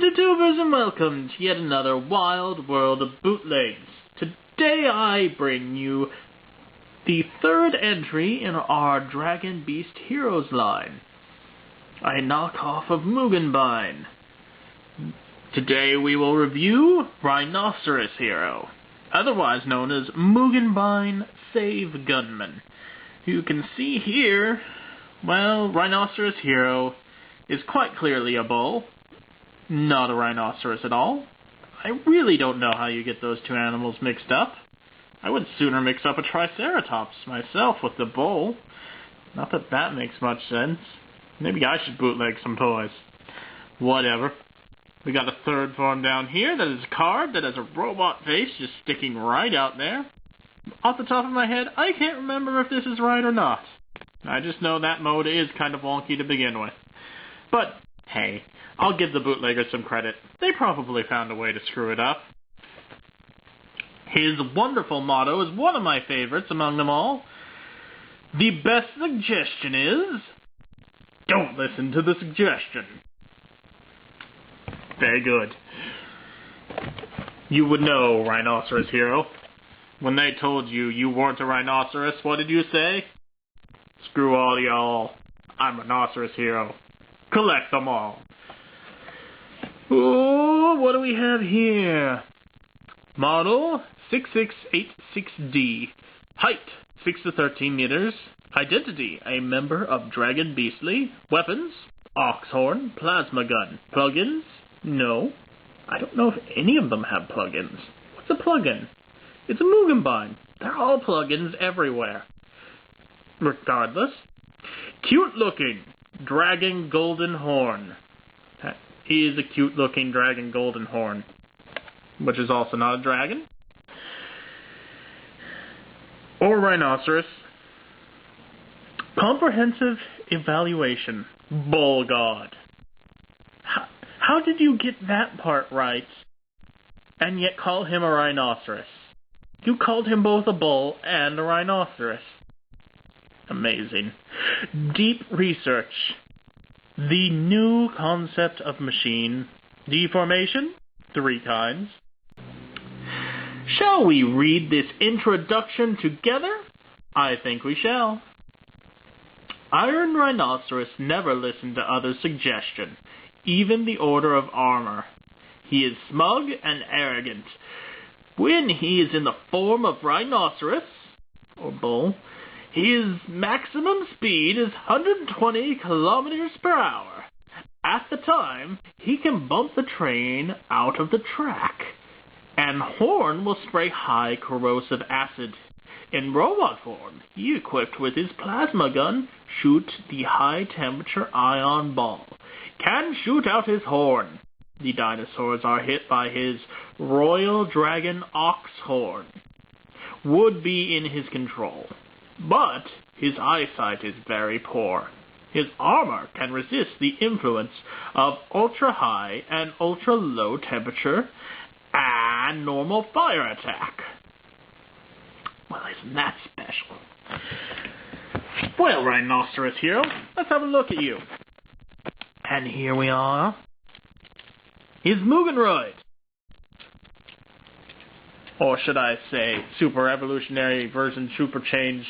YouTubers, and welcome to yet another wild world of bootlegs. Today I bring you the third entry in our Dragon Beast Heroes line, a knockoff of Megenbine. Today we will review Rhinoceros Hero, otherwise known as Megenbine Save Gunman. You can see here, well, Rhinoceros Hero is quite clearly a bull, not a rhinoceros at all. I really don't know how you get those two animals mixed up. I would sooner mix up a triceratops myself with the bull. Not that that makes much sense. Maybe I should bootleg some toys. Whatever. We got a third form down here that is a card that has a robot face just sticking right out there. Off the top of my head, I can't remember if this is right or not. I just know that mode is kind of wonky to begin with. But, hey, I'll give the bootleggers some credit. They probably found a way to screw it up. His wonderful motto is one of my favorites among them all. The best suggestion is, don't listen to the suggestion. Very good. You would know, Rhinoceros Hero. When they told you you weren't a rhinoceros, what did you say? Screw all y'all. I'm Rhinoceros Hero. Collect them all. Oh, what do we have here? Model 6686D. Height 6 to 13 meters. Identity, a member of Dragon Beastly. Weapons, Oxhorn, Plasma Gun. Plugins? No. I don't know if any of them have plugins. What's a plugin? It's a Megenbine. They're all plugins everywhere. Regardless. Cute looking Dragon Golden Horn. That is a cute looking Dragon Golden Horn, which is also not a dragon or rhinoceros. Comprehensive evaluation. Bull God. How did you get that part right and yet call him a rhinoceros? You called him both a bull and a rhinoceros. Amazing. Deep research. The new concept of machine. Deformation? 3 kinds. Shall we read this introduction together? I think we shall. Iron Rhinoceros never listened to others' suggestion, even the order of armor. He is smug and arrogant. When he is in the form of rhinoceros, or bull, his maximum speed is 120 kilometers per hour. At the time, he can bump the train out of the track, and Horn will spray high corrosive acid. In robot form, he, equipped with his plasma gun, shoots the high-temperature ion ball, can shoot out his horn. The dinosaurs are hit by his Royal Dragon Oxhorn. Would be in his control. But his eyesight is very poor. His armor can resist the influence of ultra-high and ultra-low temperature and normal fire attack. Well, isn't that special? Well, Rhinoceros Hero, let's have a look at you. And here we are. His Mugenroid. Or should I say, super evolutionary version, super changed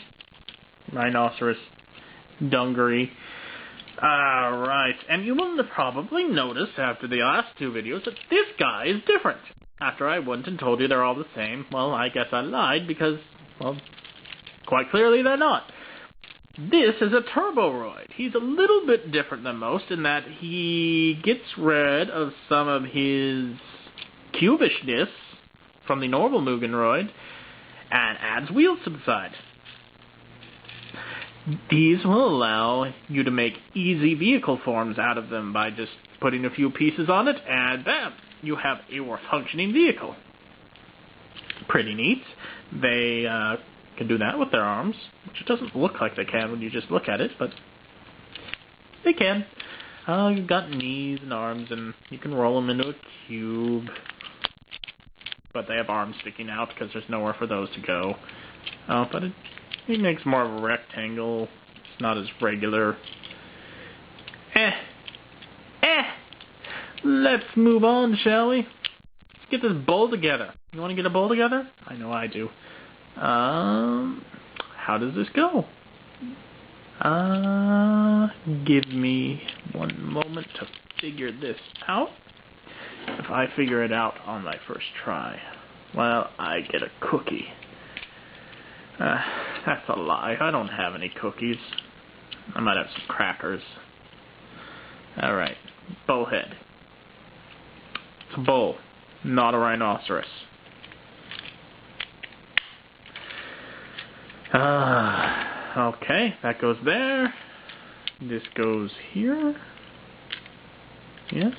rhinoceros dungaree. Alright, and you will probably notice after the last 2 videos that this guy is different. After I went and told you they're all the same, well, I guess I lied because, well, quite clearly they're not. This is a Turboroid. He's a little bit different than most in that he gets rid of some of his cubishness from the normal Megenroid and adds wheels to the side. These will allow you to make easy vehicle forms out of them by just putting a few pieces on it, and bam, you have a functioning vehicle. Pretty neat. They can do that with their arms, which it doesn't look like they can when you just look at it, but they can. You've got knees and arms, and you can roll them into a cube. But they have arms sticking out because there's nowhere for those to go. But it makes more of a rectangle. It's not as regular. Let's move on, shall we? Let's get this bowl together. You want to get a bowl together? I know I do. How does this go? Give me one moment to figure this out. If I figure it out on my first try, well, I get a cookie. That's a lie. I don't have any cookies. I might have some crackers. Alright, bowhead. It's a bull, not a rhinoceros. Okay, that goes there. This goes here. Yes.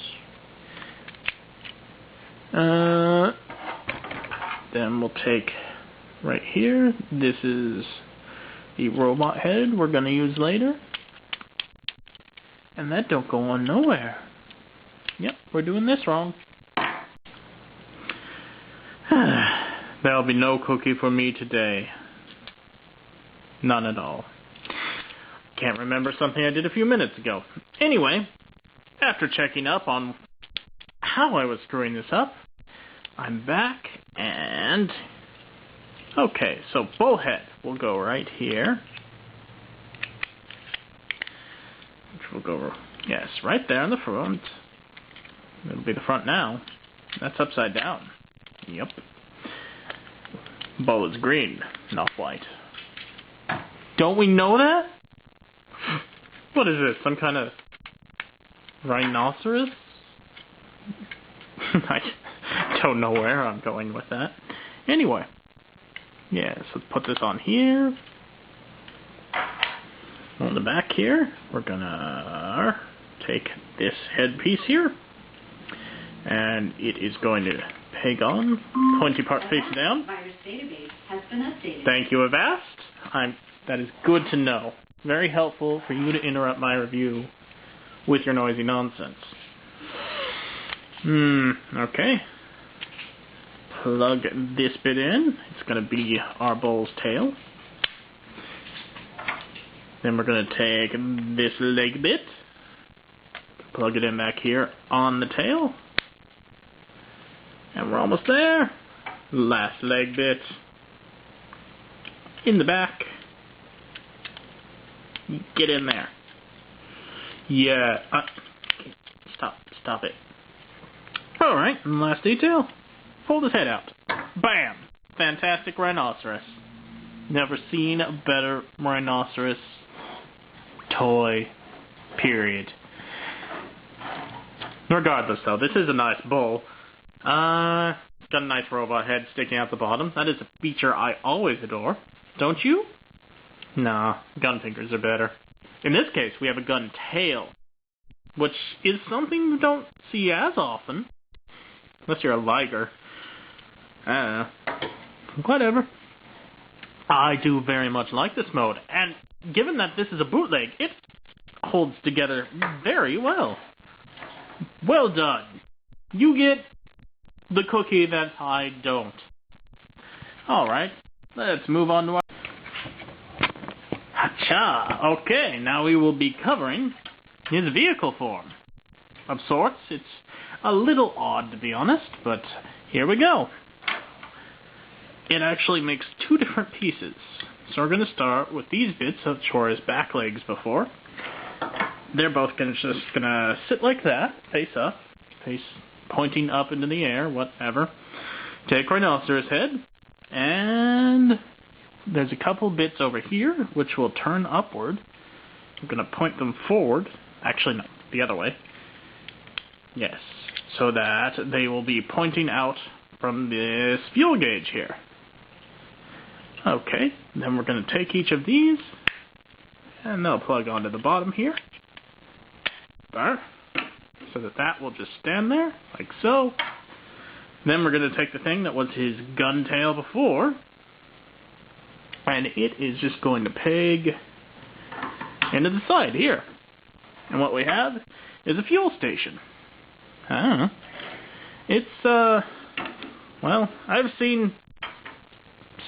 Then we'll take right here. This is the robot head we're going to use later. And that don't go on nowhere. Yep, we're doing this wrong. There'll be no cookie for me today. None at all. Can't remember something I did a few minutes ago. Anyway, after checking up on how I was screwing this up, I'm back and... Okay, so bullhead will go right here. Which will go, yes, right there in the front. It'll be the front now. That's upside down. Yep. Bowl is green, not white. Don't we know that? What is this? Some kind of rhinoceros? I don't know where I'm going with that. Anyway. Yeah, so let's put this on here. On the back here, we're gonna take this headpiece here. And it is going to peg on, pointy part face down. Virus database has been updated. Thank you, Avast. That is good to know. Very helpful for you to interrupt my review with your noisy nonsense. Okay. Plug this bit in. It's going to be our bull's tail. Then we're going to take this leg bit. Plug it in back here on the tail. And we're almost there. Last leg bit. In the back. Get in there. Yeah. Stop it. Alright, and last detail. Fold his head out. Bam! Fantastic rhinoceros. Never seen a better rhinoceros toy. Period. Regardless, though, this is a nice bull. Got a nice robot head sticking out the bottom. That is a feature I always adore. Don't you? Nah, gun fingers are better. In this case, we have a gun tail, which is something you don't see as often. Unless you're a liger. Whatever. I do very much like this mode, and given that this is a bootleg, it holds together very well. Well done. You get the cookie that I don't. Alright, let's move on to our... Hacha! Okay, now we will be covering his vehicle form. Of sorts, it's a little odd to be honest, but here we go. It actually makes two different pieces. So we're going to start with these bits of Chora's back legs before. They're both just going to sit like that, face up, face pointing up into the air, whatever. Take Rhinoceros head, and there's a couple bits over here which will turn upward. I'm going to point them forward. Actually, no, the other way. Yes, so that they will be pointing out from this fuel gauge here. Okay, then we're going to take each of these, and they'll plug onto the bottom here. There. So that will just stand there, like so. Then we're going to take the thing that was his gun tail before, and it is just going to peg into the side here. And what we have is a fuel station. I don't know. It's, well, I've seen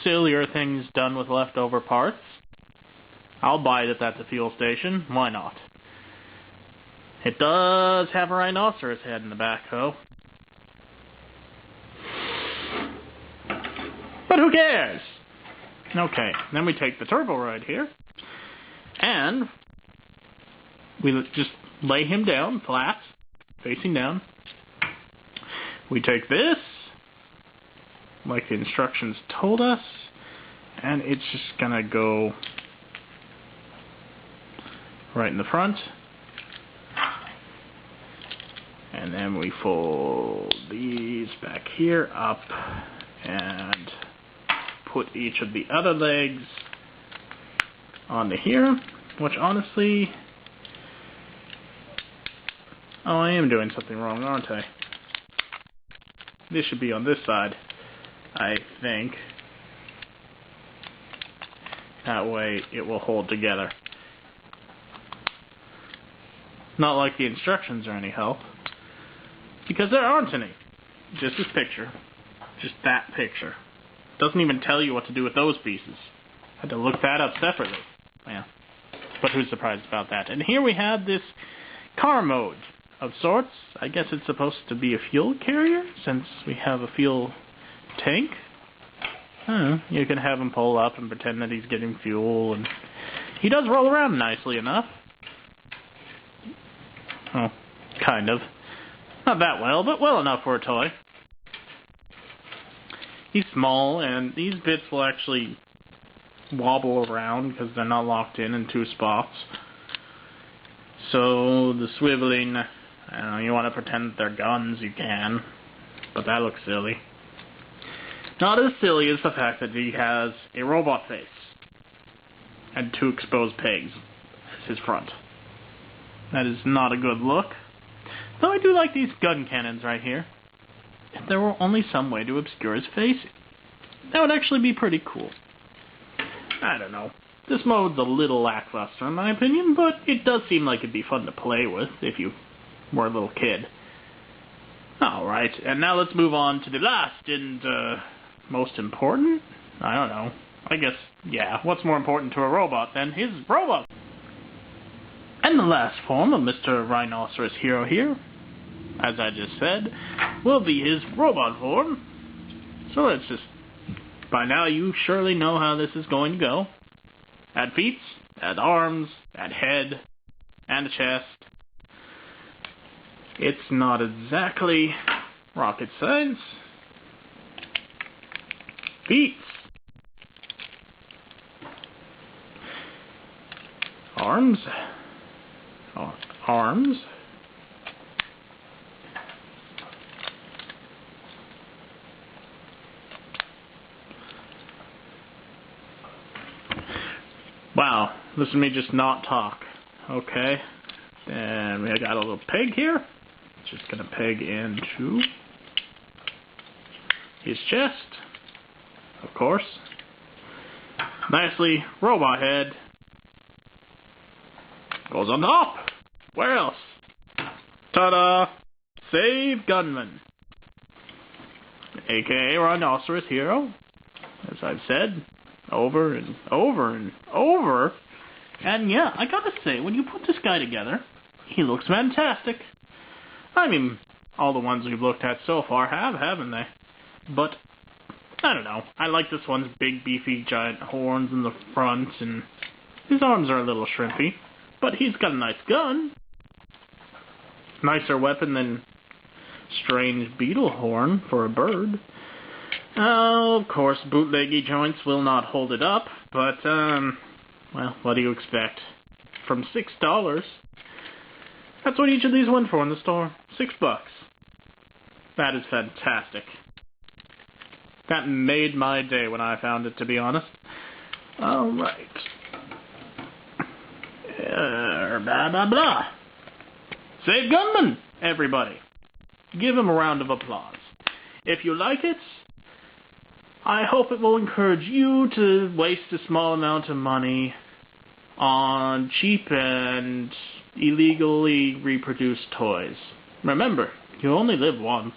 sillier things done with leftover parts. I'll buy that that's a fuel station. Why not? It does have a rhinoceros head in the back, though. But who cares? Okay, then we take the turbo ride here, and we just lay him down, flat, facing down. We take this, like the instructions told us, and it's just gonna go right in the front. And then we fold these back here up and put each of the other legs onto here, which honestly, oh, I am doing something wrong, aren't I? This should be on this side, I think. That way it will hold together. Not like the instructions are any help, because there aren't any. Just this picture. Just that picture. Doesn't even tell you what to do with those pieces. Had to look that up separately. Yeah. But who's surprised about that? And here we have this car mode of sorts. I guess it's supposed to be a fuel carrier, since we have a fuel tank. You can have him pull up and pretend that he's getting fuel, and he does roll around nicely enough. Oh, kind of. Not that well, but well enough for a toy. He's small, and these bits will actually wobble around because they're not locked in two spots. So the swiveling, you want to pretend that they're guns, you can, but that looks silly. Not as silly as the fact that he has a robot face and two exposed pegs as his front. That is not a good look. Though I do like these gun cannons right here. If there were only some way to obscure his face, that would actually be pretty cool. I don't know. This mode's a little lackluster in my opinion, but it does seem like it'd be fun to play with if you were a little kid. Alright, and now let's move on to the last and most important? I don't know. I guess, yeah, what's more important to a robot than his robot? And the last form of Mr. Rhinoceros Hero here, as I just said, will be his robot form. So let's just, by now you surely know how this is going to go. Add feet, add arms, add head, and a chest. It's not exactly rocket science. Feet. Arms. Arms. Wow, listen to me just not talk. Okay. And we got a little peg here. Just gonna peg into his chest. Of course. Nicely, robot head. Goes on top. Where else? Ta-da! Save Gunman. AKA Rhinoceros Hero. As I've said, over and over and over. And yeah, I gotta say, when you put this guy together, he looks fantastic. I mean, all the ones we've looked at so far have, haven't they? But, I don't know. I like this one's big, beefy, giant horns in the front, and his arms are a little shrimpy. But he's got a nice gun. Nicer weapon than strange beetle horn for a bird. Of course, bootleggy joints will not hold it up, but, well, what do you expect? From $6. That's what each of these went for in the store. $6. That is fantastic. That made my day when I found it, to be honest. Alright. Blah, blah, blah. Save Gunman, everybody. Give him a round of applause. If you like it, I hope it will encourage you to waste a small amount of money on cheap and illegally reproduced toys. Remember, you only live once.